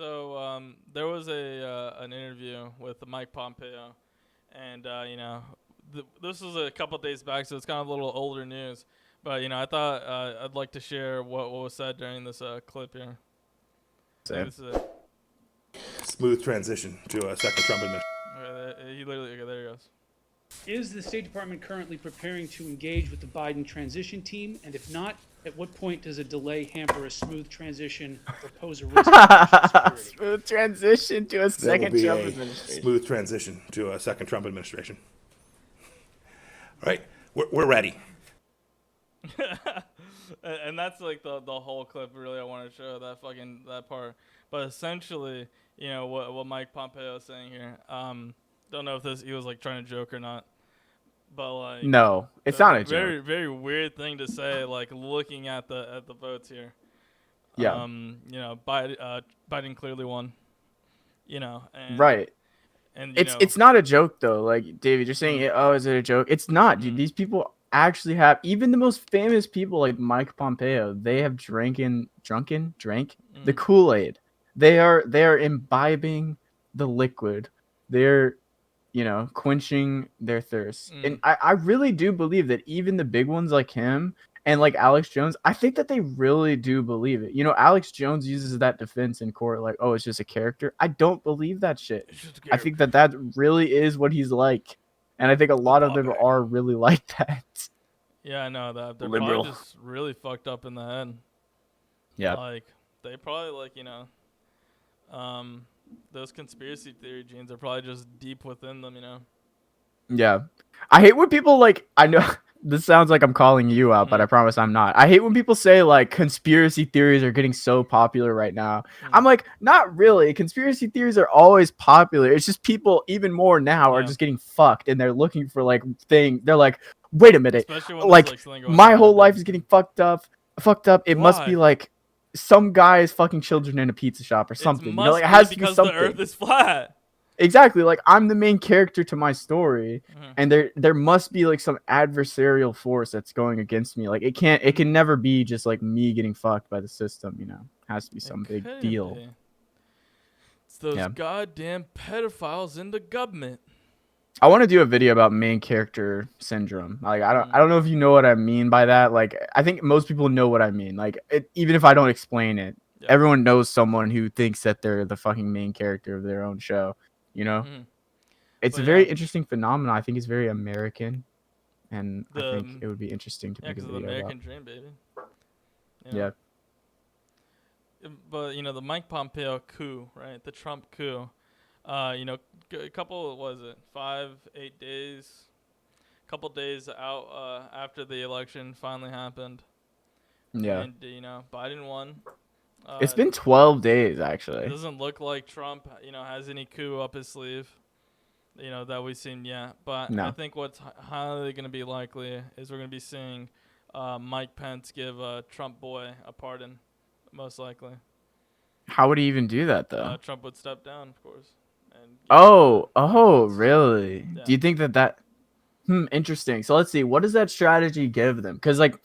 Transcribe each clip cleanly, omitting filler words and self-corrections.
There was a an interview with Mike Pompeo, and this was a couple days back, so it's kind of a little older news. But I thought I'd like to share what was said during this clip here. I think Same. this is it. Smooth transition to a second Trump administration. He literally, okay, there he goes. Is the State Department currently preparing to engage with the Biden transition team? And if not, at what point does a delay hamper a smooth transition or pose a risk to national security? Smooth transition to a There will second be Trump a administration. smooth transition to a second Trump administration. All right, we're ready. And that's like the whole clip. Really, I want to show that part. But essentially, what Mike Pompeo is saying here. Don't know if he was like trying to joke or not. But like, No, it's not a very joke. very weird thing to say. Like looking at the votes here. Yeah. Biden clearly won. And Right. and It's not a joke though. Like David, you're saying, oh, is it a joke? It's not, dude. These people actually have, even the most famous people like Mike Pompeo, they have drank the Kool-Aid. They are imbibing the liquid. They're quenching their thirst. And I really do believe that even the big ones like him and like Alex Jones, I think that they really do believe it. Alex Jones uses that defense in court like, oh, it's just a character. I don't believe that shit. I think that really is what he's like. And I think a lot of them are really like that. Yeah, I know that. They're Liberal. probably just really fucked up in the head. Yeah. Like, they probably, like, those conspiracy theory genes are probably just deep within them, Yeah. I hate when people like, I know this sounds like I'm calling you out, but I promise I'm not. I hate when people say like conspiracy theories are getting so popular right now. I'm like, not really. Conspiracy theories are always popular. It's just people even more now are just getting fucked and they're looking for like they're like, wait a minute. Especially when Like something going my on whole with life them. is getting fucked up. It must be like some guy is fucking children in a pizza shop or something. Like it has to be something. The earth is flat. Exactly, like I'm the main character to my story, and there must be like some adversarial force that's going against me. Like it can never be just like me getting fucked by the system. It has to be some big deal. It's those goddamn pedophiles in the government. I want to do a video about main character syndrome. Like I don't know if you know what I mean by that. Like I think most people know what I mean. Like even if I don't explain it, everyone knows someone who thinks that they're the fucking main character of their own show. It's a very interesting phenomenon. I think it's very American, and I think it would be interesting to make a video the American about. dream, baby. Yeah. But the Mike Pompeo coup, right? The Trump coup. A couple, what was it, 5-8 days? A couple days out after the election finally happened. Yeah. And Biden won. It's been 12 days actually. It doesn't look like Trump, has any coup up his sleeve, that we've seen yet. But No. I think what's highly going to be likely is we're going to be seeing Mike Pence give Trump boy a pardon, most likely. How would he even do that though? Trump would step down, of course. Really? Yeah. Do you think that? Interesting. So let's see. What does that strategy give them? Because like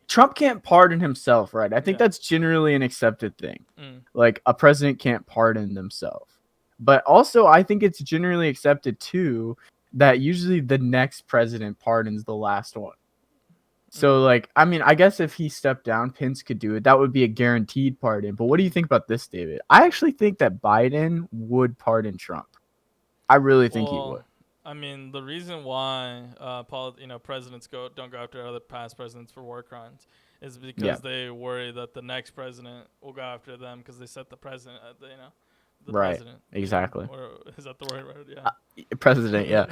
Trump can't pardon himself, right? I think that's generally an accepted thing. Like a president can't pardon themselves. But also I think it's generally accepted too that usually the next president pardons the last one. So like, I mean, I guess if he stepped down, Pence could do it. That would be a guaranteed pardon. But what do you think about this, David? I actually think that Biden would pardon Trump. I really think he would. I mean, the reason why presidents don't go after other past presidents for war crimes is because they worry that the next president will go after them because they set the president, the president. Exactly. Or is that the right word? Yeah. President, yeah.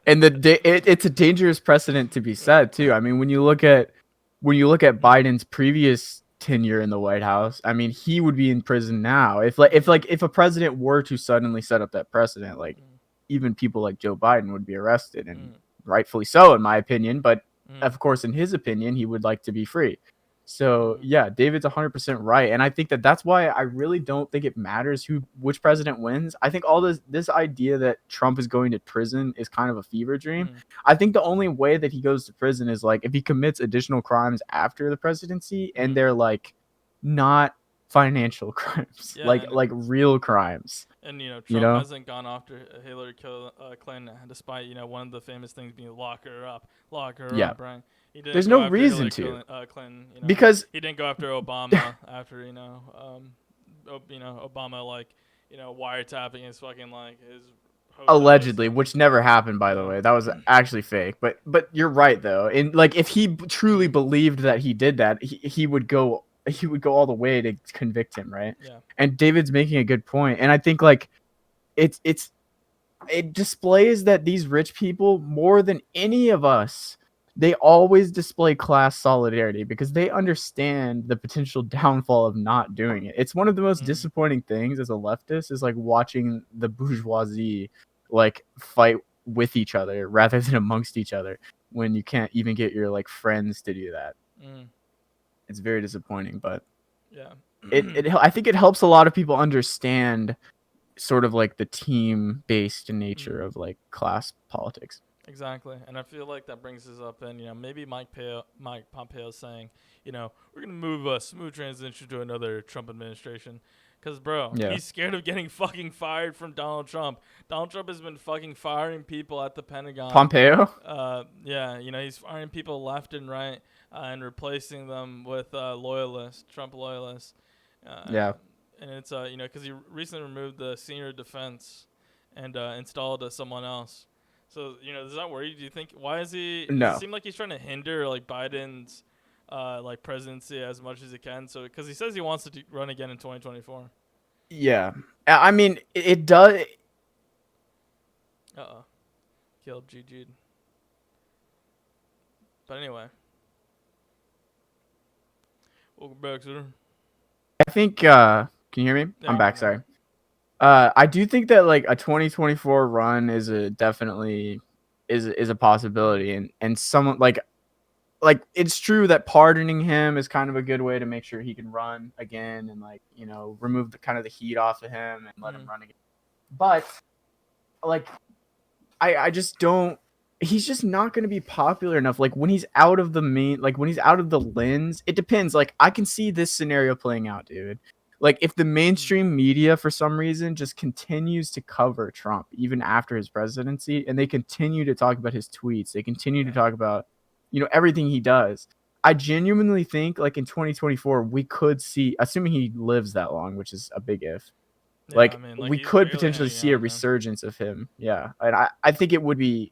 And it's a dangerous precedent to be set too. I mean, when you look at Biden's previous tenure in the White House, I mean, he would be in prison now. If a president were to suddenly set up that precedent, like even people like Joe Biden would be arrested, and rightfully so, in my opinion. But of course, in his opinion, he would like to be free. So yeah, David's 100% right, and I think that's why I really don't think it matters which president wins. I think all this idea that Trump is going to prison is kind of a fever dream. I think the only way that he goes to prison is like if he commits additional crimes after the presidency, and they're like not financial crimes, Yeah, like real crimes. and You Trump know? hasn't gone after Hillary Clinton, despite one of the famous things being lock her Yeah. up, right? He didn't There's go no after reason Hillary to, Clinton. because He didn't go after Obama after Obama wiretapping his fucking his hotels. allegedly, which never happened, by the Yeah. way. That was actually fake. But you're right though. And like if he truly believed that he did that, he would go all the way to convict him, right? Yeah. And David's making a good point. And I think like it's it displays that these rich people, more than any of us, they always display class solidarity because they understand the potential downfall of not doing it. It's one of the most disappointing things as a leftist is like watching the bourgeoisie like fight with each other rather than amongst each other when you can't even get your like friends to do that. It's very disappointing, but Yeah. I think it helps a lot of people understand sort of like the team based nature of like class politics. Exactly, and I feel like that brings us up, and maybe Mike Pompeo saying, we're gonna move a smooth transition to another Trump administration, because bro, Yeah. he's scared of getting fucking fired from Donald Trump. Donald Trump has been fucking firing people at the Pentagon. Pompeo? Yeah, he's firing people left and right, and replacing them with Trump loyalists. Yeah. And it's because he recently removed the senior defense, and installed someone else. So, does that worry you? Do you think, why is he, No. does it seem like he's trying to hinder, like, Biden's, presidency as much as he can? So, because he says he wants to run again in 2024. Yeah. I mean, it does. Uh-oh. Killed GG'd. But anyway. Welcome back, sir. I think, can you hear me? Yeah, I'm back, yeah. sorry. I do think that like a 2024 run is definitely is a possibility, and someone like it's true that pardoning him is kind of a good way to make sure he can run again and like remove the kind of the heat off of him and let him run again. But like I just don't. He's just not going to be popular enough. Like when he's out of the when he's out of the lens, it depends. Like I can see this scenario playing out, dude. Like if the mainstream media for some reason just continues to cover Trump even after his presidency, and they continue to talk about his tweets, they continue to talk about, everything he does. I genuinely think like in 2024 we could see, assuming he lives that long, which is a big if. Yeah, Like I mean, we he's could barely potentially hanging see a on, man. resurgence of him. Yeah, and I think it would be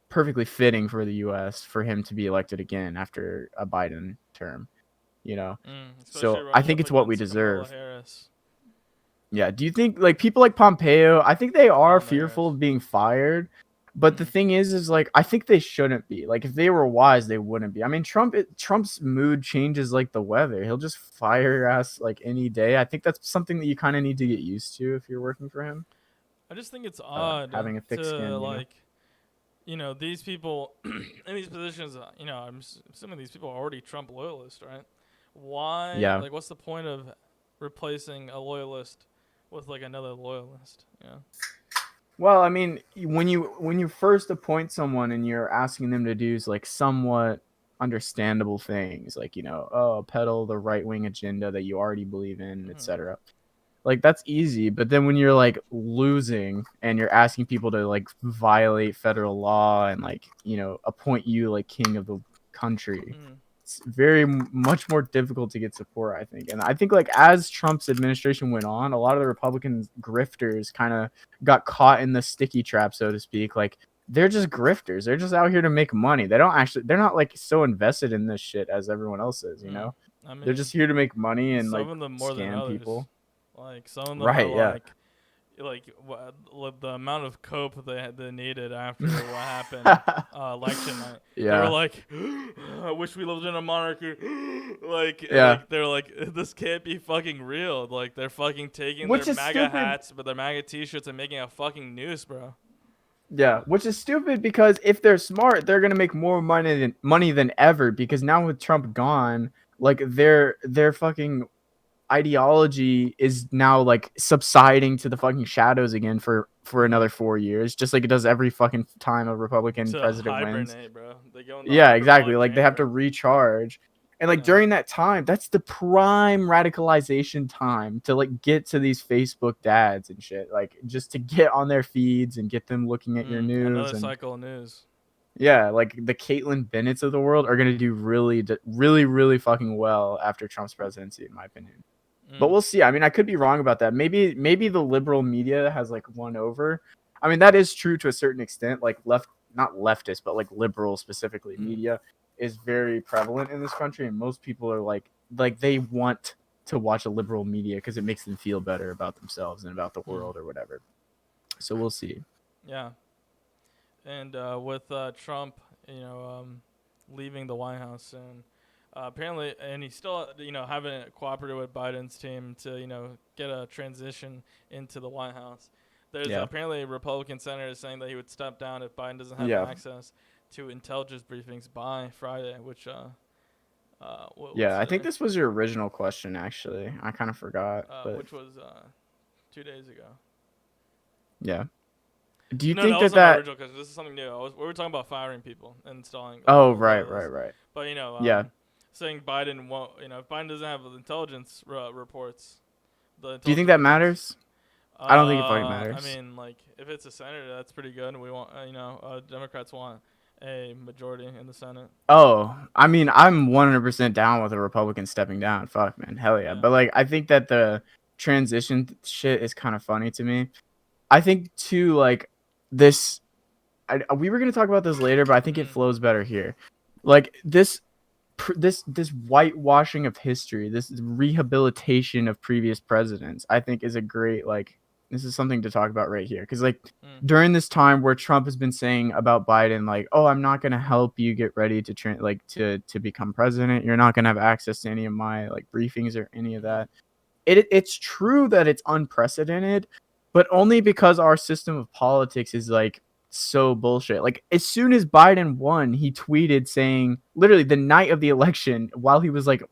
perfectly fitting for the U.S. for him to be elected again after a Biden term. Especially So I running think up it's what we against Kamala deserve. Harris. Yeah. Do you think like people like Pompeo? I think they are Kamala fearful Harris. of being fired, but the thing is like I think they shouldn't be. Like if they were wise, they wouldn't be. I mean, Trump's mood changes like the weather. He'll just fire your ass like any day. I think that's something that you kind of need to get used to if you're working for him. I just think it's odd Having a thick to skin, these people in these positions. I'm assuming these people are already Trump loyalists, right? Why? Yeah. Like, what's the point of replacing a loyalist with like another loyalist? Yeah. Well, I mean, when you first appoint someone and you're asking them to do like somewhat understandable things, like peddle the right wing agenda that you already believe in, etc. Like that's easy, but then when you're like losing and you're asking people to like violate federal law and like appoint you like king of the country, it's very much more difficult to get support, I think. And I think like as Trump's administration went on, a lot of the Republican grifters kind of got caught in the sticky trap, so to speak. Like they're just grifters. They're just out here to make money. They're not like so invested in this shit as everyone else is, I mean, they're just here to make money and like some of them more than scam others. people. Like some of them Right, are yeah. the amount of cope they needed after what happened election night. Yeah. They were like, I wish we lived in a monarchy. Yeah. They're like, this can't be fucking real. Like they're fucking taking Which their is MAGA stupid. hats, but their MAGA t-shirts and making a fucking noose, bro. Yeah, which is stupid because if they're smart, they're gonna make more money than ever. Because now with Trump gone, like their fucking ideology is now like subsiding to the fucking shadows again for another 4 years, just like it does every fucking time a Republican To president wins. hibernate, bro. They go in the Yeah, exactly. hyperbolic Like they have to chamber. recharge. And like Yeah. during that time, that's the prime radicalization time to like get to these Facebook dads and shit. Like just to get on their feeds and get them looking at your news. Another And cycle of news. yeah, like the Caitlyn Bennett's of the world are gonna do really fucking well after Trump's presidency, in my opinion. But we'll see. I mean, I could be wrong about that. Maybe the liberal media has like won over. I mean, that is true to a certain extent. Like not leftist, but like liberal specifically media is very prevalent in this country, and most people are like they want to watch a liberal media because it makes them feel better about themselves and about the world or whatever. So we'll see. Yeah. And with Trump, leaving the White House soon, apparently, and he's still, haven't cooperated with Biden's team to, get a transition into the White House. There's apparently Republican senators saying that he would step down if Biden doesn't have access to intelligence briefings by Friday, which, I think this was your original question, actually. I kind of forgot. But which was 2 days ago. Yeah. Do you No, think that that wasn't my original question. This is something new. We were talking about firing people and installing. Oh, right. But Yeah. saying Biden won't. If Biden doesn't have the intelligence reports, Do you think that matters? I don't think it fucking matters. I mean, like if it's a senator, that's pretty good. We want, Democrats want a majority in the Senate. Oh, I mean, I'm 100% down with a Republican stepping down. Fuck, man, hell yeah. But like, I think that the transition shit is kind of funny to me. I think too, like this. We were gonna talk about this later, but I think it flows better here. Like this whitewashing of history, this rehabilitation of previous presidents, I think is a great, like, this is something to talk about right here. Because like during this time where Trump has been saying about Biden, like, oh, I'm not gonna help you get ready to to become president. You're not gonna have access to any of my like briefings or any of that. It's true that it's unprecedented, but only because our system of politics is like so bullshit. Like as soon as Biden won, he tweeted saying, literally the night of the election, while he was like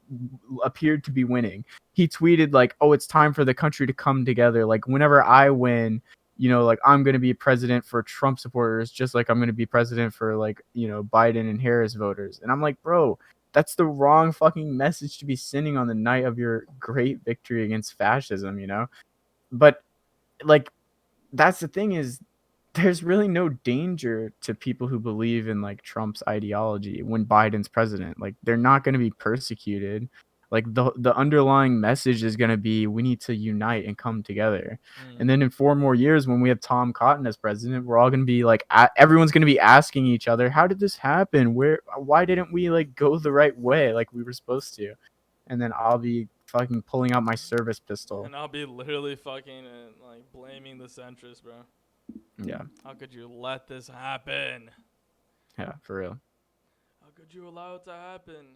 appeared to be winning, he tweeted like, "Oh, it's time for the country to come together. Like whenever I win, like I'm gonna be president for Trump supporters, just like I'm gonna be president for like Biden and Harris voters." And I'm like, bro, that's the wrong fucking message to be sending on the night of your great victory against fascism, But like, that's the thing is, there's really no danger to people who believe in like Trump's ideology when Biden's president. Like they're not going to be persecuted. Like the underlying message is going to be we need to unite and come together. And then in 4 more years when we have Tom Cotton as president, we're all going to be like everyone's going to be asking each other, how did this happen? Why didn't we like go the right way like we were supposed to? And then I'll be fucking pulling out my service pistol. And I'll be literally fucking like blaming the centrists, bro. Yeah. How could you let this happen? Yeah, for real. How could you allow it to happen?